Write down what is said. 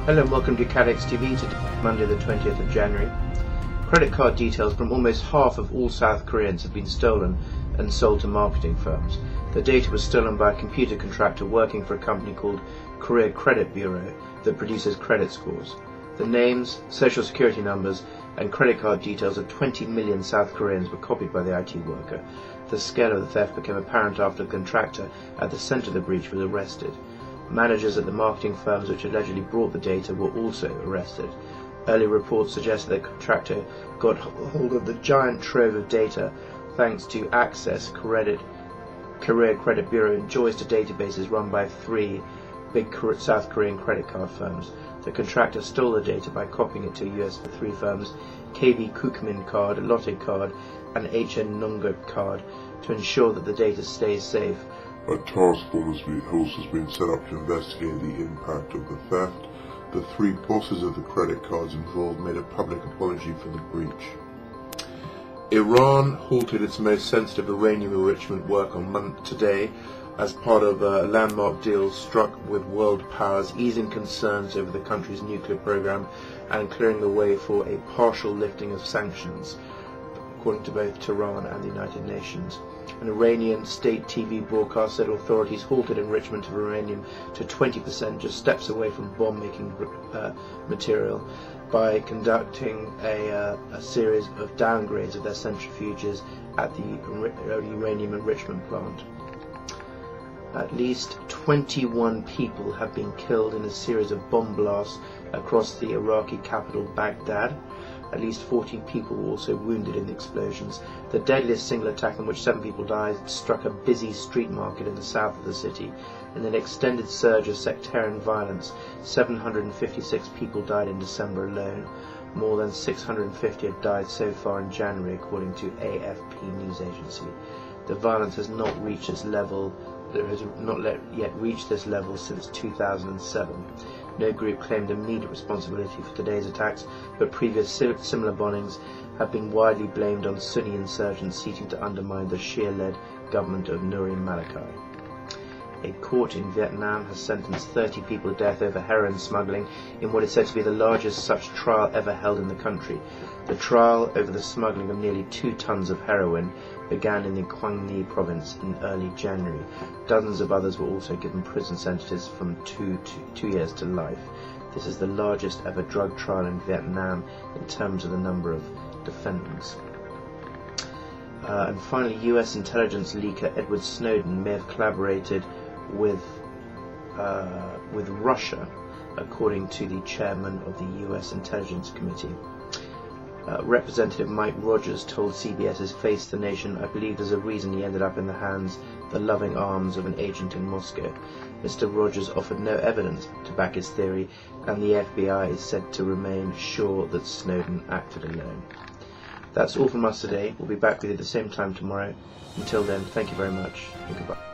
Hello and welcome to CATEX TV today, Monday the 20th of January. Credit card details from almost half of all South Koreans have been stolen and sold to marketing firms. The data was stolen by a computer contractor working for a company called Korea Credit Bureau that produces credit scores. The names, social security numbers and credit card details of 20 million South Koreans were copied by the IT worker. The scale of the theft became apparent after the contractor at the centre of the breach was arrested. Managers at the marketing firms which allegedly brought the data were also arrested. Early reports suggested that the contractor got hold of the giant trove of data thanks to Access Korea Credit Bureau enjoys to databases run by three big South Korean credit card firms. The contractor stole the data by copying it to US for three firms, KB Kukmin Card, Lotte Card and HN Nunga Card, to ensure that the data stays safe. A task force has been set up to investigate the impact of the theft. The three bosses of the credit cards involved made a public apology for the breach. Iran halted its most sensitive uranium enrichment work on today as part of a landmark deal struck with world powers, easing concerns over the country's nuclear program and clearing the way for a partial lifting of sanctions, according to both Tehran and the United Nations. An Iranian state TV broadcast said authorities halted enrichment of uranium to 20%, just steps away from bomb-making material, by conducting a series of downgrades of their centrifuges at the uranium enrichment plant. At least 21 people have been killed in a series of bomb blasts across the Iraqi capital Baghdad. At least 14 people were also wounded in the explosions. The deadliest single attack in which 7 people died struck a busy street market in the south of the city. In an extended surge of sectarian violence, 756 people died in December alone. More than 650 have died so far in January, according to AFP news agency. The violence has not reached its level. It has not yet reached this level since 2007. No group claimed immediate responsibility for today's attacks, but previous similar bombings have been widely blamed on Sunni insurgents seeking to undermine the Shia-led government of Nuri Maliki. A court in Vietnam has sentenced 30 people to death over heroin smuggling in what is said to be the largest such trial ever held in the country. The trial over the smuggling of nearly 2 tons of heroin began in the Quang Nhi province in early January. Dozens of others were also given prison sentences from 2 years to life. This is the largest ever drug trial in Vietnam in terms of the number of defendants. And finally, US intelligence leaker Edward Snowden may have collaborated with Russia, according to the chairman of the US Intelligence Committee. Representative Mike Rogers told CBS's Face the Nation, "I believe there's a reason he ended up in the loving arms of an agent in Moscow." Mr. Rogers offered no evidence to back his theory, and the FBI is said to remain sure that Snowden acted alone. That's all from us today. We'll be back with you at the same time tomorrow. Until then, thank you very much and goodbye.